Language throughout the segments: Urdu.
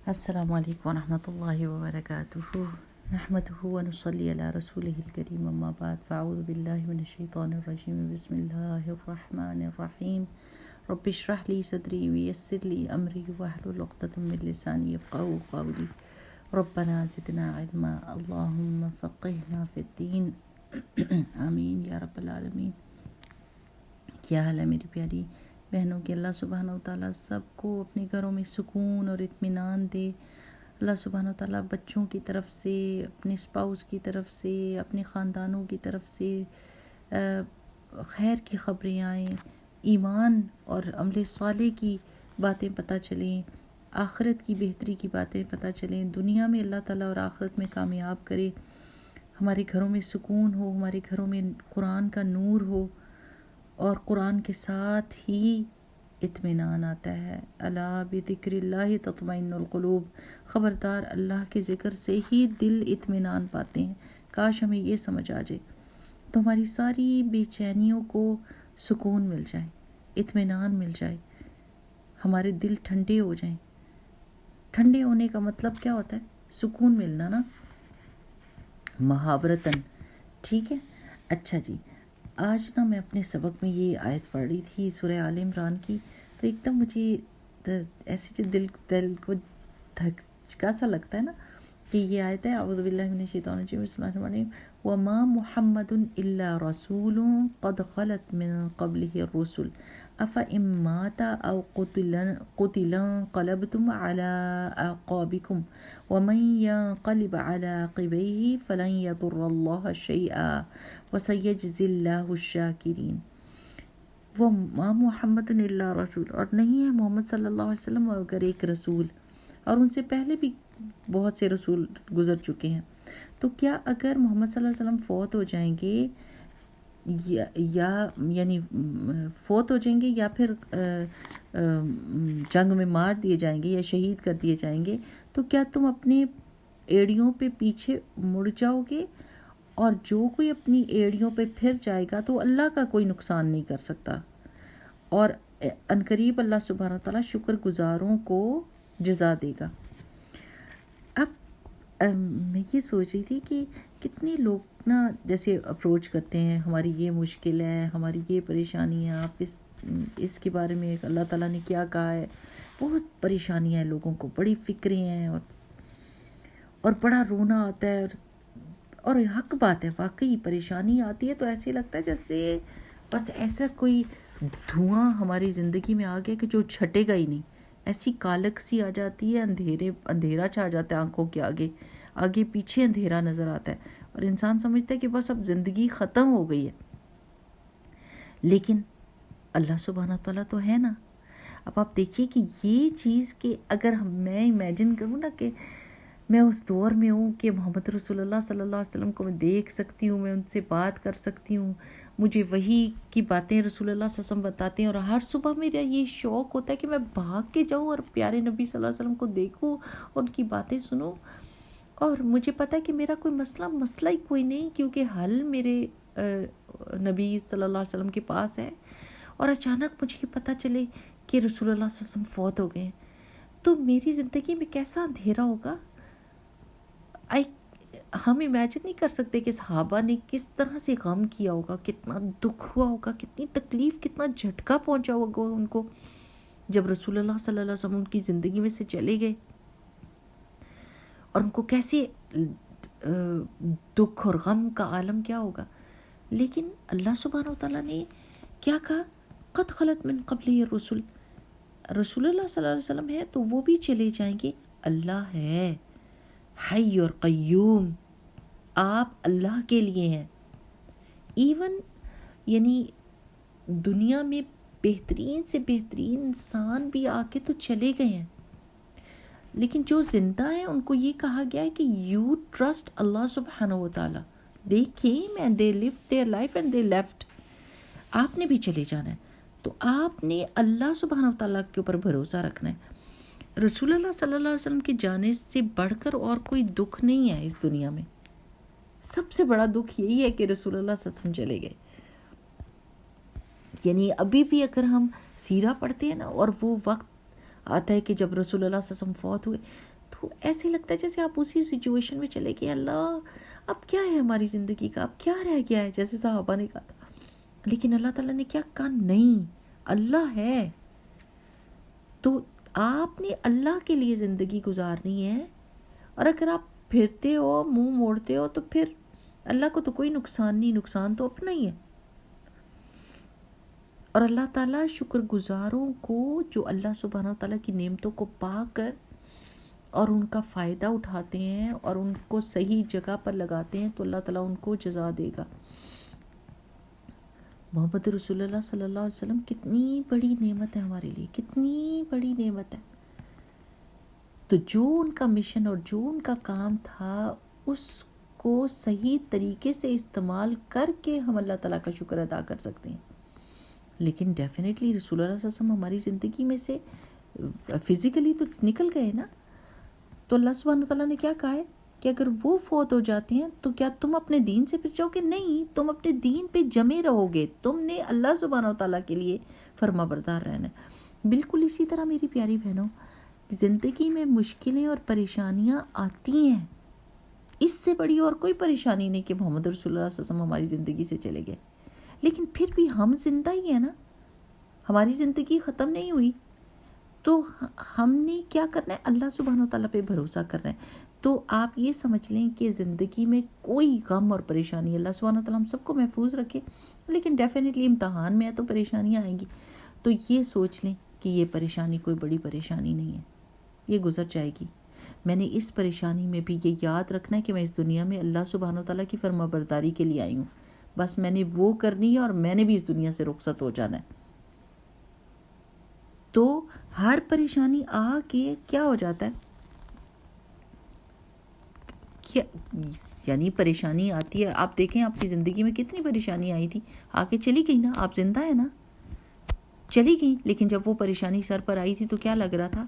السلام علیکم ورحمۃ اللہ وبرکاتہ نحمدہ ونصلی علی رسولہ الکریم اما بعد فاعوذ باللہ من الشیطان الرجیم بسم اللہ الرحمن الرحیم رب اشرح لی صدری ویسر لی امری واحلل عقدۃ من لسانی یفقہوا قولی ربنا زدنا علما اللہم فقہنا فی الدین آمین یا رب العالمین۔ کیا حال ہے میری پیاری بہنوں کہ اللہ سبحانہ و تعالیٰ سب کو اپنے گھروں میں سکون اور اطمینان دے۔ اللہ سبحانہ و تعالیٰ بچوں کی طرف سے، اپنے اسپاؤس کی طرف سے، اپنے خاندانوں کی طرف سے خیر کی خبریں آئیں، ایمان اور عمل صالح کی باتیں پتہ چلیں، آخرت کی بہتری کی باتیں پتہ چلیں، دنیا میں اللہ تعالیٰ اور آخرت میں کامیاب کرے، ہمارے گھروں میں سکون ہو، ہمارے گھروں میں قرآن کا نور ہو، اور قرآن کے ساتھ ہی اطمینان آتا ہے۔ الا بذکر اللہ تطمئن القلوب، خبردار اللہ کے ذکر سے ہی دل اطمینان پاتے ہیں۔ کاش ہمیں یہ سمجھ آ جائے تو ہماری ساری بے چینیوں کو سکون مل جائے، اطمینان مل جائے، ہمارے دل ٹھنڈے ہو جائیں۔ ٹھنڈے ہونے کا مطلب کیا ہوتا ہے؟ سکون ملنا نا، محاورتاً، ٹھیک ہے۔ اچھا جی، آج نا میں اپنے سبق میں یہ آیت پڑھ رہی تھی سورہ آل عمران کی، تو ایک دم مجھے ایسے جو دل کو دھچکا سا لگتا ہے نا کہ یہ آیت ہے، اعوذ باللہ من الشیطان الرجیم بسم اللہ الرحمن الرحیم وما محمد الا رسول قد خلت من قبله الرسل افإن مات او قتل انقلبتم على اعقابكم ومن ينقلب على عقبيه فلن يضر الله شيئا وسيجزي الله الشاكرين۔ وما محمد الا رسول، اور نہیں ہے محمد صلی اللہ علیہ وسلم اگر ایک رسول، اور ان سے پہلے بھی بہت سے رسول گزر چکے ہیں، تو کیا اگر محمد صلی اللہ علیہ وسلم فوت ہو جائیں گے یا یعنی فوت ہو جائیں گے یا پھر جنگ میں مار دیے جائیں گے یا شہید کر دیے جائیں گے، تو کیا تم اپنے ایڑیوں پہ پیچھے مڑ جاؤ گے؟ اور جو کوئی اپنی ایڑیوں پہ پھر جائے گا تو اللہ کا کوئی نقصان نہیں کر سکتا، اور عنقریب اللہ سبحانہ تعالیٰ شکر گزاروں کو جزا دے گا۔ اب میں یہ سوچ رہی تھی کہ کتنے لوگ نا جیسے اپروچ کرتے ہیں، ہماری یہ مشکل ہے، ہماری یہ پریشانی ہے، آپ اس کے بارے میں اللہ تعالیٰ نے کیا کہا ہے۔ بہت پریشانیاں ہیں لوگوں کو، بڑی فکریں ہیں اور بڑا رونا آتا ہے، اور حق بات ہے، واقعی پریشانی آتی ہے تو ایسے لگتا ہے جیسے بس ایسا کوئی دھواں ہماری زندگی میں آ گیا کہ جو چھٹے گا ہی نہیں، ایسی کالک سی آ جاتی ہے، اندھیرا چھا جاتا ہے آنکھوں کے آگے پیچھے اندھیرا نظر آتا ہے، اور انسان سمجھتا ہے کہ بس اب زندگی ختم ہو گئی ہے۔ لیکن اللہ سبحانہ تعالیٰ تو ہے نا۔ اب آپ دیکھیے کہ یہ چیز کہ اگر میں امیجن کروں نا کہ میں اس دور میں ہوں کہ محمد رسول اللہ صلی اللہ علیہ وسلم کو میں دیکھ سکتی ہوں، میں ان سے بات کر سکتی ہوں، مجھے وہی کی باتیں رسول اللہ صلی اللہ علیہ وسلم بتاتے ہیں، اور ہر صبح میرا یہ شوق ہوتا ہے کہ میں بھاگ کے جاؤں اور پیارے نبی صلی اللہ علیہ وسلم کو دیکھوں، ان کی باتیں سنوں، اور مجھے پتہ ہے کہ میرا کوئی مسئلہ ہی کوئی نہیں، کیونکہ حل میرے نبی صلی اللہ علیہ وسلم کے پاس ہے۔ اور اچانک مجھے یہ پتہ چلے کہ رسول اللہ صلی اللہ علیہ وسلم فوت ہو گئے ہیں، تو میری زندگی میں کیسا اندھیرا ہوگا۔ ہم امیجن نہیں کر سکتے کہ صحابہ نے کس طرح سے غم کیا ہوگا، کتنا دکھ ہوا ہوگا، کتنی تکلیف، کتنا جھٹکا پہنچا ہوگا ان کو جب رسول اللہ صلی اللہ علیہ وسلم ان کی زندگی میں سے چلے گئے، اور ان کو کیسے دکھ اور غم کا عالم کیا ہوگا۔ لیکن اللہ سبحانہ وتعالیٰ نے کیا کہا؟ قد خلت من قبلہ الرسل، رسول اللہ صلی اللہ علیہ وسلم ہے تو وہ بھی چلے جائیں گے، اللہ ہے حی اور قیوم، آپ اللہ کے لیے ہیں۔ ایون یعنی دنیا میں بہترین سے بہترین انسان بھی آ کے تو چلے گئے ہیں، لیکن جو زندہ ہیں ان کو یہ کہا گیا ہے کہ یو ٹرسٹ اللہ سبحانہ و تعالیٰ، they came and they lived their life and they left، آپ نے بھی چلے جانا ہے، تو آپ نے اللہ سبحانہ و تعالیٰ کے اوپر بھروسہ رکھنا ہے۔ رسول اللہ صلی اللہ علیہ وسلم کی جانے سے بڑھ کر اور کوئی دکھ نہیں ہے اس دنیا میں، سب سے بڑا دکھ یہی ہے کہ رسول اللہ صلی اللہ علیہ وسلم چلے گئے۔ یعنی ابھی بھی اگر ہم سیرہ پڑھتے ہیں نا، اور وہ وقت آتا ہے کہ جب رسول اللہ صلی اللہ علیہ وسلم فوت ہوئے تو ایسے لگتا ہے جیسے آپ اسی سچویشن میں چلے گئے، اللہ اب کیا ہے ہماری زندگی کا، اب کیا رہ گیا ہے، جیسے صحابہ نے کہا تھا۔ لیکن اللہ تعالیٰ نے کیا کہا، نہیں، اللہ ہے، تو آپ نے اللہ کے لیے زندگی گزارنی ہے، اور اگر آپ پھرتے ہو، منہ موڑتے ہو، تو پھر اللہ کو تو کوئی نقصان نہیں، نقصان تو اپنا ہی ہے۔ اور اللہ تعالیٰ شکر گزاروں کو، جو اللہ سبحانہ وتعالیٰ کی نعمتوں کو پا کر اور ان کا فائدہ اٹھاتے ہیں اور ان کو صحیح جگہ پر لگاتے ہیں، تو اللہ تعالیٰ ان کو جزا دے گا۔ محمد رسول اللہ صلی اللہ علیہ وسلم کتنی بڑی نعمت ہے ہمارے لیے، کتنی بڑی نعمت ہے۔ تو جو ان کا مشن اور جو ان کا کام تھا، اس کو صحیح طریقے سے استعمال کر کے ہم اللہ تعالیٰ کا شکر ادا کر سکتے ہیں۔ لیکن ڈیفینیٹلی رسول اللہ صلی اللہ علیہ وسلم ہماری زندگی میں سے فزیکلی تو نکل گئے نا، تو اللہ سبحانہ تعالیٰ نے کیا کہا ہے کہ اگر وہ فوت ہو جاتے ہیں تو کیا تم اپنے دین سے پھر جاؤ گے؟ نہیں، تم اپنے دین پہ جمے رہو گے، تم نے اللہ سبحانہ تعالیٰ کے لیے فرما بردار رہنا ہے۔ بالکل اسی طرح میری پیاری بہنوں، زندگی میں مشکلیں اور پریشانیاں آتی ہیں، اس سے بڑی اور کوئی پریشانی نہیں کہ محمد رسول اللہ صلی اللہ علیہ وسلم ہماری زندگی سے چلے گئے، لیکن پھر بھی ہم زندہ ہی ہیں نا، ہماری زندگی ختم نہیں ہوئی، تو ہم نے کیا کرنا ہے؟ اللہ سبحانہ تعالیٰ پہ بھروسہ کرنا ہے۔ تو آپ یہ سمجھ لیں کہ زندگی میں کوئی غم اور پریشانی، اللہ سبحانہ تعالیٰ ہم سب کو محفوظ رکھے، لیکن ڈیفینیٹلی امتحان میں ہے تو پریشانیاں آئیں گی، تو یہ سوچ لیں کہ یہ پریشانی کوئی بڑی پریشانی نہیں ہے، یہ گزر جائے گی۔ میں نے اس پریشانی میں بھی یہ یاد رکھنا ہے کہ میں اس دنیا میں اللہ سبحانہ تعالیٰ کی فرما برداری کے لیے آئی ہوں، بس میں نے وہ کرنی ہے اور میں نے بھی اس دنیا سے رخصت ہو جانا ہے۔ تو ہر پریشانی آ کے کیا ہو جاتا ہے، یعنی پریشانی آتی ہے، آپ دیکھیں آپ کی زندگی میں کتنی پریشانی آئی تھی، آ کے چلی گئی نا، آپ زندہ ہے نا، چلی گئی، لیکن جب وہ پریشانی سر پر آئی تھی تو کیا لگ رہا تھا؟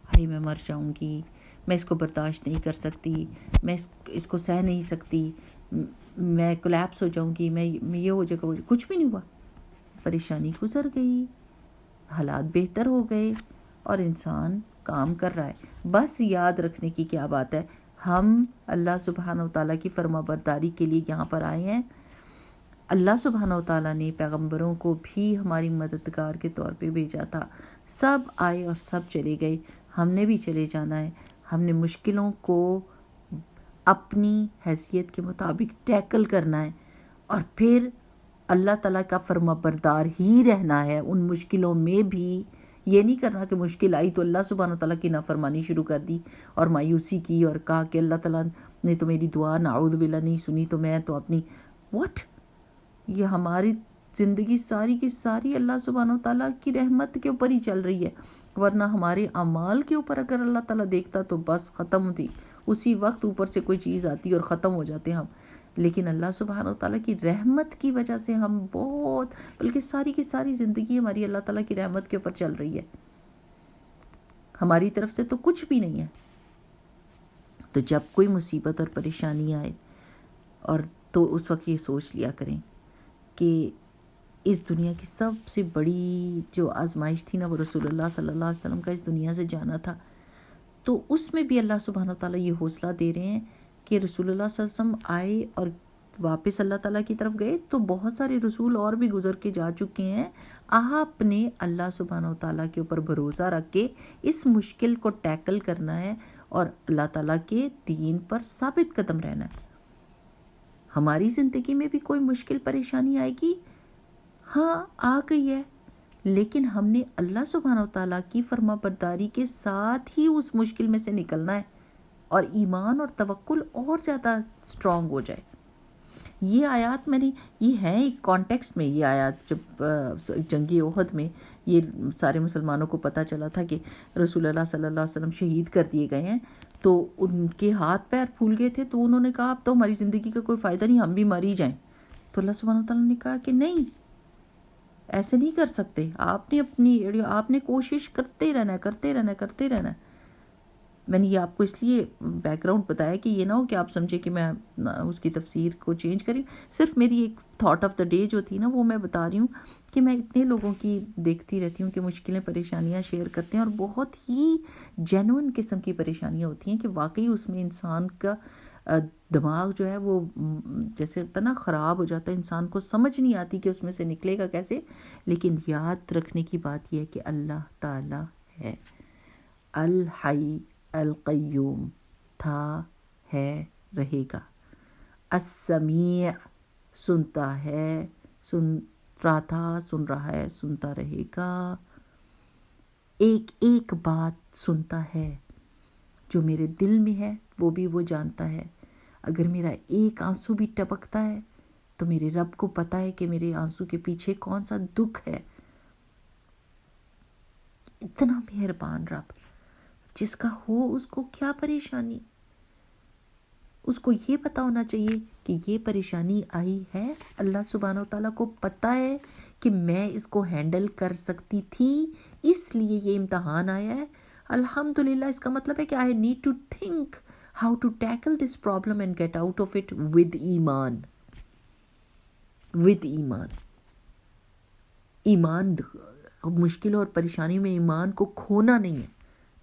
بھائی میں مر جاؤں گی، میں اس کو برداشت نہیں کر سکتی، میں اس کو سہ نہیں سکتی، میں کولیپس ہو جاؤں گی، میں یہ ہو جائے گا، کچھ بھی نہیں ہوا، پریشانی گزر گئی، حالات بہتر ہو گئے اور انسان کام کر رہا ہے۔ بس یاد رکھنے کی کیا بات ہے، ہم اللہ سبحانہ وتعالیٰ کی فرما برداری کے لیے یہاں پر آئے ہیں۔ اللہ سبحانہ وتعالیٰ نے پیغمبروں کو بھی ہماری مددگار کے طور پہ بھیجا تھا، سب آئے اور سب چلے گئے، ہم نے بھی چلے جانا ہے۔ ہم نے مشکلوں کو اپنی حیثیت کے مطابق ٹیکل کرنا ہے اور پھر اللہ تعالیٰ کا فرما بردار ہی رہنا ہے ان مشکلوں میں بھی۔ یہ نہیں کرنا کہ مشکل آئی تو اللہ سبحانہ تعالیٰ کی نافرمانی شروع کر دی اور مایوسی کی اور کہا کہ اللہ تعالیٰ نے تو میری دعا نعوذ باللہ نہیں سنی، تو میں تو اپنی یہ ہماری زندگی ساری کی ساری اللہ سبحانہ تعالیٰ کی رحمت کے اوپر ہی چل رہی ہے، ورنہ ہمارے اعمال کے اوپر اگر اللہ تعالیٰ دیکھتا تو بس ختم تھی، اسی وقت اوپر سے کوئی چیز آتی اور ختم ہو جاتے ہم۔ لیکن اللہ سبحانہ تعالیٰ کی رحمت کی وجہ سے ہم بہت، بلکہ ساری کی ساری زندگی ہماری اللہ تعالیٰ کی رحمت کے اوپر چل رہی ہے، ہماری طرف سے تو کچھ بھی نہیں ہے۔ تو جب کوئی مصیبت اور پریشانی آئے اور تو اس وقت یہ سوچ لیا کریں کہ اس دنیا کی سب سے بڑی جو آزمائش تھی نا، وہ رسول اللہ صلی اللہ علیہ وسلم کا اس دنیا سے جانا تھا، تو اس میں بھی اللہ سبحانہ تعالیٰ یہ حوصلہ دے رہے ہیں کہ رسول اللہ صلی اللہ علیہ وسلم آئے اور واپس اللہ تعالیٰ کی طرف گئے تو بہت سارے رسول اور بھی گزر کے جا چکے ہیں، آپ نے اللہ سبحانہ تعالیٰ کے اوپر بھروسہ رکھ کے اس مشکل کو ٹیکل کرنا ہے اور اللہ تعالیٰ کے دین پر ثابت قدم رہنا ہے۔ ہماری زندگی میں بھی کوئی مشکل پریشانی آئے گی، ہاں آ گئی ہے، لیکن ہم نے اللہ سبحانہ تعالیٰ کی فرما برداری کے ساتھ ہی اس مشکل میں سے نکلنا ہے اور ایمان اور توکل اور زیادہ سٹرونگ ہو جائے۔ یہ آیات میں نے، یہ ہیں ایک کانٹیکسٹ میں، یہ آیات جب جنگی احد میں یہ سارے مسلمانوں کو پتہ چلا تھا کہ رسول اللہ صلی اللہ علیہ وسلم شہید کر دیے گئے ہیں، تو ان کے ہاتھ پیر پھول گئے تھے، تو انہوں نے کہا اب تو ہماری زندگی کا کوئی فائدہ نہیں، ہم بھی مر ہی جائیں۔ تو اللہ سبحانہ تعالیٰ نے کہا کہ نہیں، ایسے نہیں کر سکتے، آپ نے کوشش کرتے رہنا ہے، کرتے رہنا ہے، کرتے رہنا ہے۔ میں نے یہ آپ کو اس لیے بیک گراؤنڈ بتایا کہ یہ نہ ہو کہ آپ سمجھے کہ میں اس کی تفسیر کو چینج کری. صرف میری ایک تھاٹ آف دا ڈے جو تھی نا وہ میں بتا رہی ہوں کہ میں اتنے لوگوں کی دیکھتی رہتی ہوں کہ مشکلیں پریشانیاں شیئر کرتے ہیں اور بہت ہی جینوئن قسم کی پریشانیاں ہوتی ہیں کہ واقعی اس میں انسان کا دماغ جو ہے وہ جیسے ہوتا نا خراب ہو جاتا ہے, انسان کو سمجھ نہیں آتی کہ اس میں سے نکلے گا کیسے. لیکن یاد رکھنے کی بات یہ ہے کہ اللہ تعالی ہے الحی القیوم, تھا ہے رہے گا, السمیع سنتا ہے, سن رہا تھا سن رہا ہے سنتا رہے گا, ایک ایک بات سنتا ہے, جو میرے دل میں ہے وہ بھی وہ جانتا ہے. اگر میرا ایک آنسو بھی ٹپکتا ہے تو میرے رب کو پتہ ہے کہ میرے آنسو کے پیچھے کون سا دکھ ہے. اتنا مہربان رب, جس کا ہو اس کو کیا پریشانی, اس کو یہ پتہ ہونا چاہیے کہ یہ پریشانی آئی ہے, اللہ سبحانہ و تعالیٰ کو پتہ ہے کہ میں اس کو ہینڈل کر سکتی تھی, اس لیے یہ امتحان آیا ہے. الحمدللہ, اس کا مطلب ہے کہ I need to think how to tackle this problem and get out of it with ایمان. with ایمان, ایمان مشکل اور پریشانی میں ایمان کو کھونا نہیں ہے,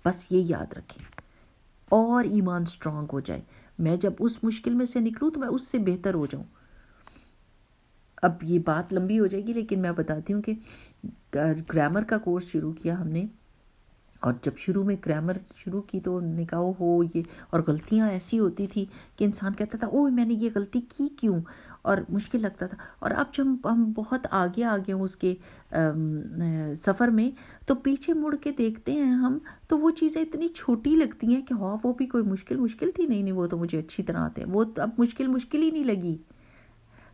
بس یہ یاد رکھیں اور ایمان سٹرونگ ہو جائے. میں جب اس مشکل میں سے نکلوں تو میں اس سے بہتر ہو جاؤں. اب یہ بات لمبی ہو جائے گی لیکن میں بتاتی ہوں کہ گرامر کا کورس شروع کیا ہم نے, اور جب شروع میں گرامر شروع کی تو نے کہا ہو یہ, اور غلطیاں ایسی ہوتی تھی کہ انسان کہتا تھا اوہ میں نے یہ غلطی کی کیوں, اور مشکل لگتا تھا. اور اب جب ہم بہت آگے آگے ہوں اس کے سفر میں, تو پیچھے مڑ کے دیکھتے ہیں ہم تو وہ چیزیں اتنی چھوٹی لگتی ہیں کہ ہاں وہ بھی کوئی مشکل تھی, نہیں وہ تو مجھے اچھی طرح آتے ہیں, وہ اب مشکل ہی نہیں لگی.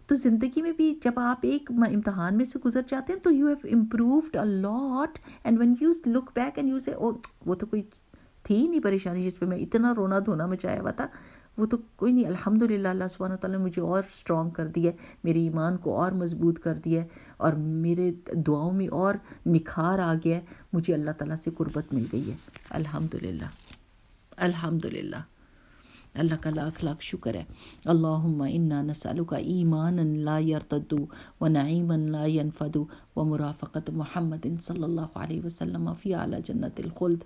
تو زندگی میں بھی جب آپ ایک امتحان میں سے گزر جاتے ہیں تو you have improved a lot, and when you look back and you say وہ تو کوئی تھی ہی نہیں پریشانی جس پہ میں اتنا رونا دھونا مچایا ہوا تھا, وہ تو کوئی نہیں. الحمدللہ اللہ سبحانہ تعالیٰ نے مجھے اور سٹرونگ کر دیا ہے, میرے ایمان کو اور مضبوط کر دیا ہے, اور میرے دعاؤں میں اور نکھار آ گیا ہے, مجھے اللہ تعالیٰ سے قربت مل گئی ہے. الحمدللہ الحمدللہ, اللہ کا لاکھ لاکھ شکر ہے. اللہم انا نسألک ایمانا لا یرتد ونعیما لا ینفد ومرافقت محمد صلی اللہ علیہ وسلم فی اعلی جنت الخلد.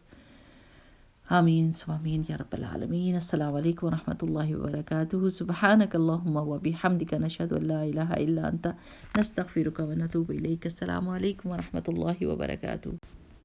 آمین ثم آمین یا رب العالمین. السلام علیکم ورحمۃ اللہ وبرکاتہ. سبحانک اللہم وبحمدک نشہد ان لا الہ الا انت نستغفرک ونتوب الیک. السلام علیکم ورحمۃ اللہ وبرکاتہ.